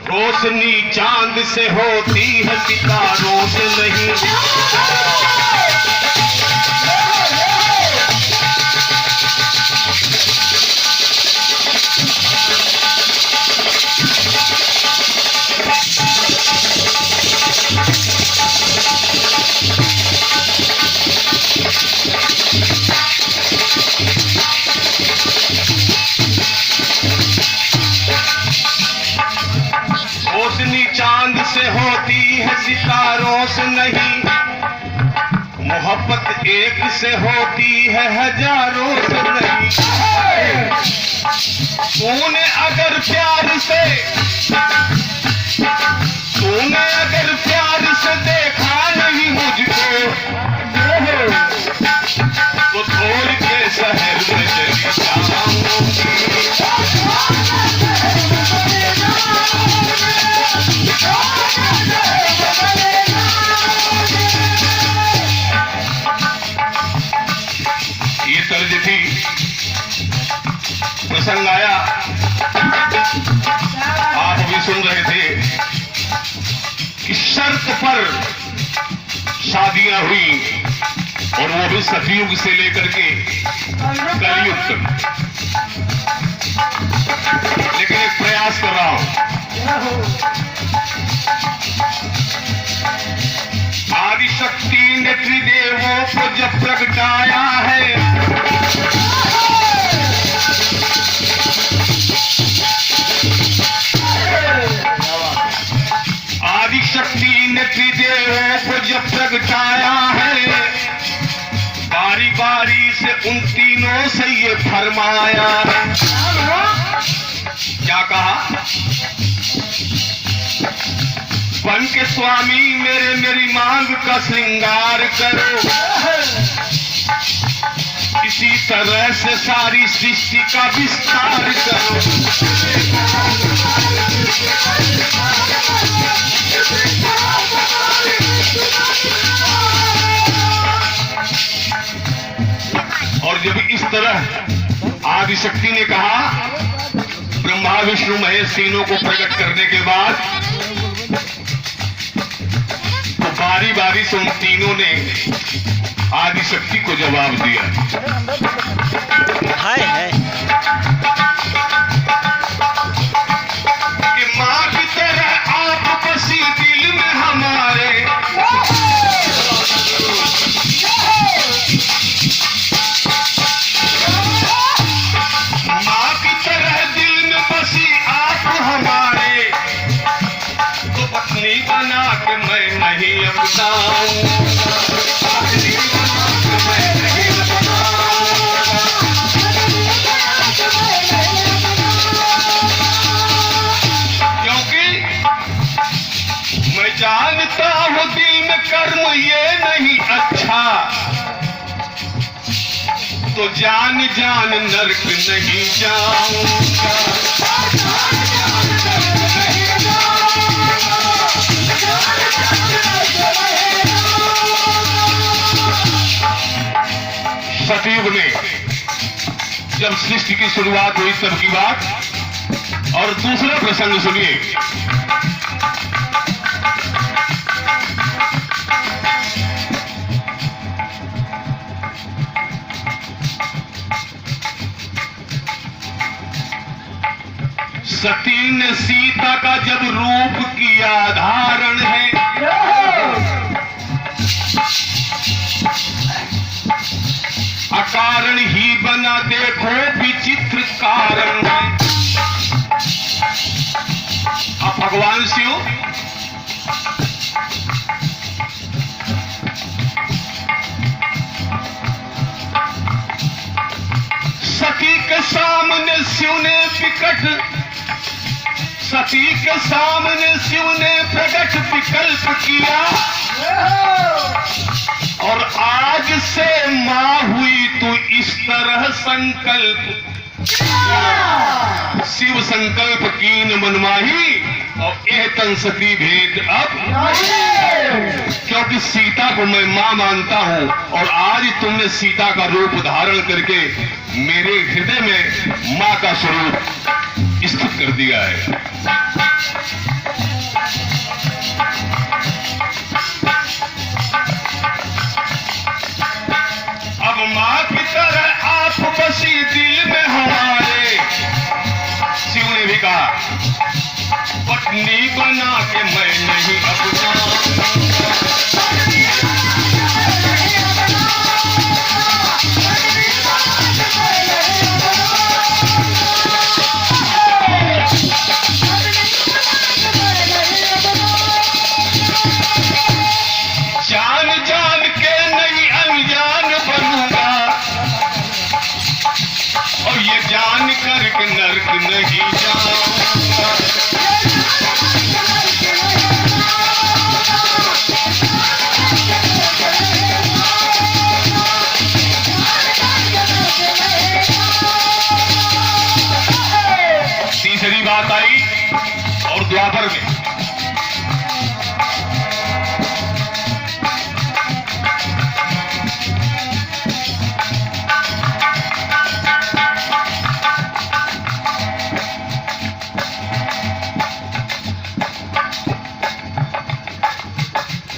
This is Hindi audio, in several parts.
रोशनी चांद से होती है, सितारों से नहीं। रोशनी चांद से होती है, सितारों से नहीं। मोहब्बत एक से होती है, हजारों से नहीं। तूने अगर प्यार से देखा नहीं मुझको, तो छोड़ के शहर में चली जाऊंगी। ये तर्ज थी। प्रसंग आया, आप अभी सुन रहे थे कि शर्त पर शादियां हुई, और वो भी सतयुग से लेकर के कलयुग तक। लेकिन एक प्रयास कर रहा हूं। आदिशक्ति ने त्रिदेवों को जब प्रगटाया है, आदिशक्ति ने त्रिदेवों को जब प्रगटाया है, बारी बारी से उन तीनों से ये फरमाया है। क्या कहा? बन के स्वामी मेरी मांग का श्रृंगार करो, इसी तरह से सारी सृष्टि का विस्तार करो। और जब इस तरह आदिशक्ति ने कहा, ब्रह्मा विष्णु महेश तीनों को प्रकट करने के बाद, तो बारी बारी से उन तीनों ने आदिशक्ति को जवाब दिया। है कि मां की तरह आप बसी दिल में हमारे, मां की तरह दिल में बसी आप हमारे, तो पत्नी बना के मैं नहीं अपनाऊं। जानता हूं दिल में कर्म ये नहीं अच्छा, तो जान जान नरक नहीं जाऊंगा। सतयुग में जब सृष्टि की शुरुआत हुई तब की बात। और दूसरा प्रसंग सुनिए। सती ने सीता का जब रूप किया धारण है, अकारण ही बना देखो विचित्र कारण है। अब भगवान शिव सती के सामने शिव ने सती के सामने शिव ने प्रकट विकल्प किया, और आज से मां हुई तू इस तरह संकल्प। शिव संकल्प कीन मनमाही, और यह तन सती भेद अब, क्योंकि सीता को मैं मां मानता हूं, और आज तुमने सीता का रूप धारण करके मेरे हृदय में मां का स्वरूप स्थित कर दिया है। पत्नी बना के मैं नहीं अपना। जान जान के नहीं अनजान बनूंगा, और ये जान करके नर्क नहीं जाऊंगा। तीसरी बात आई और द्वापर में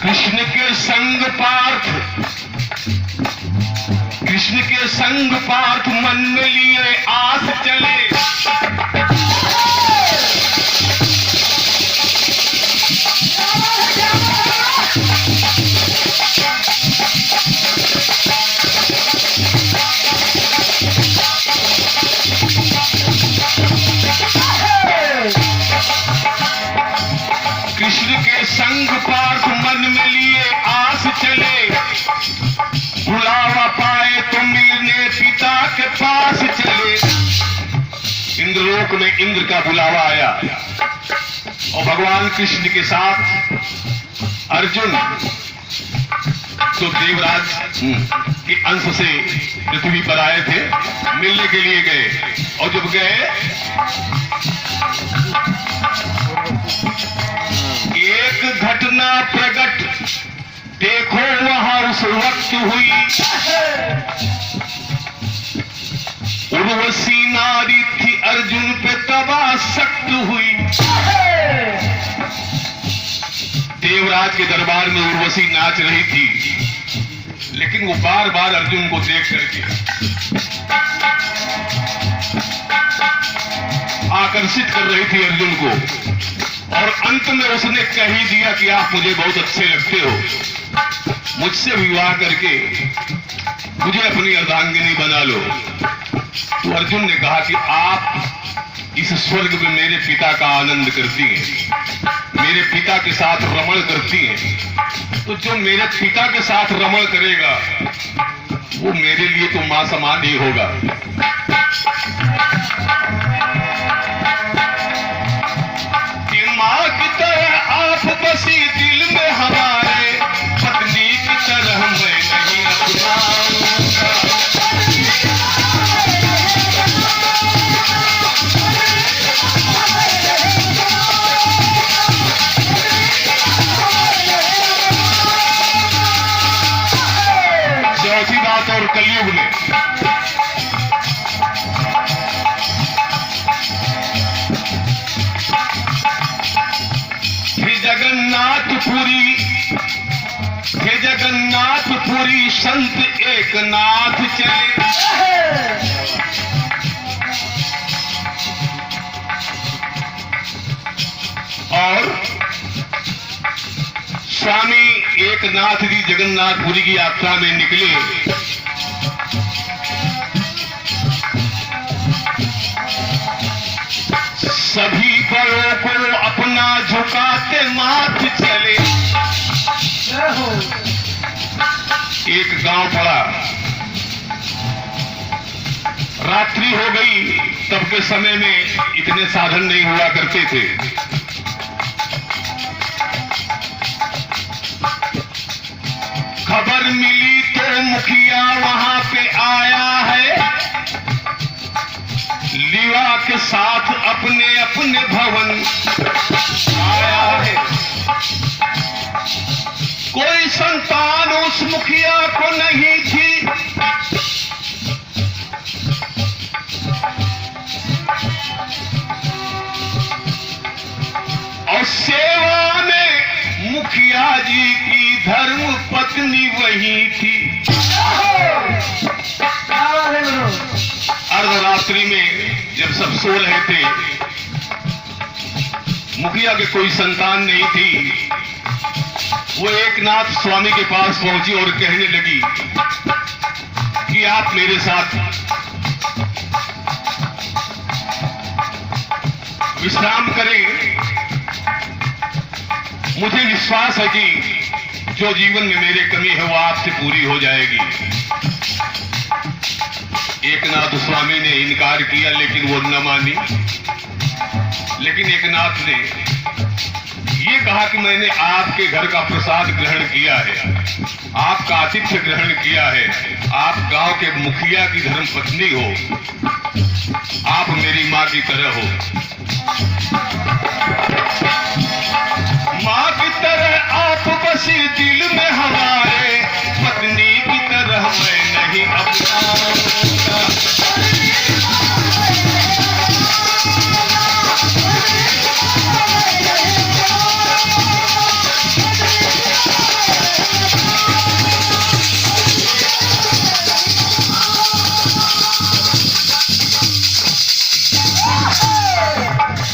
कृष्ण के संग पार्थ मन में लिए आस चले। कृष्ण के संग पार्थ मन में लिए आस चले, बुलावा पाए तो मिलने पिता के पास चले। इंद्रलोक में इंद्र का बुलावा आया और भगवान कृष्ण के साथ अर्जुन तो देवराज के अंश से पृथ्वी पर आए थे, मिलने के लिए गए। और जब गए एक घटना प्रकट देखो वहां उस वक्त हुई। उर्वशी नारी थी अर्जुन पे तबासक्त हुई। देवराज के दरबार में उर्वशी नाच रही थी, लेकिन वो बार बार अर्जुन को देख करके आकर्षित कर रही थी अर्जुन को, और अंत में उसने कह ही दिया कि आप मुझे बहुत अच्छे लगते हो, मुझसे विवाह करके मुझे अपनी अर्धांगिनी बना लो। तो अर्जुन ने कहा कि आप इस स्वर्ग में मेरे पिता का आनंद करती हैं, मेरे पिता के साथ रमण करती हैं, तो जो मेरे पिता के साथ रमण करेगा वो मेरे लिए तो मां समान ही होगा। कि मां की तरह आप बसी दिल में हमारे, पत्नी की तरह मैं नहीं अपनाऊंगा। चौथी बात और कलयुग में हे जगन्नाथपुरी संत एक नाथ चले। और स्वामी एक नाथ जी जगन्नाथपुरी की यात्रा में निकले। सभी बड़ों को अपना झुकाते माथ चले। एक गांव पड़ा, रात्रि हो गई, तब के समय में इतने साधन नहीं हुआ करते थे। खबर मिली तो मुखिया वहां पे आया है, लीवा के साथ अपने अपने भवन आया है। कोई संतान उस मुखिया को नहीं थी, और सेवा में मुखिया जी की धर्म पत्नी वही थी। अर्धरात्रि में जब सब सो रहे थे, मुखिया के कोई संतान नहीं थी, वो एकनाथ स्वामी के पास पहुंची और कहने लगी कि आप मेरे साथ विश्राम करें। मुझे विश्वास है कि जो जीवन में मेरी कमी है वो आपसे पूरी हो जाएगी। एकनाथ स्वामी ने इनकार किया, लेकिन वो न मानी। लेकिन एकनाथ ने ये कहा कि मैंने आपके घर का प्रसाद ग्रहण किया है, आपका आतिथ्य ग्रहण किया है, आप गांव के मुखिया की धर्मपत्नी हो, आप मेरी मां की तरह हो,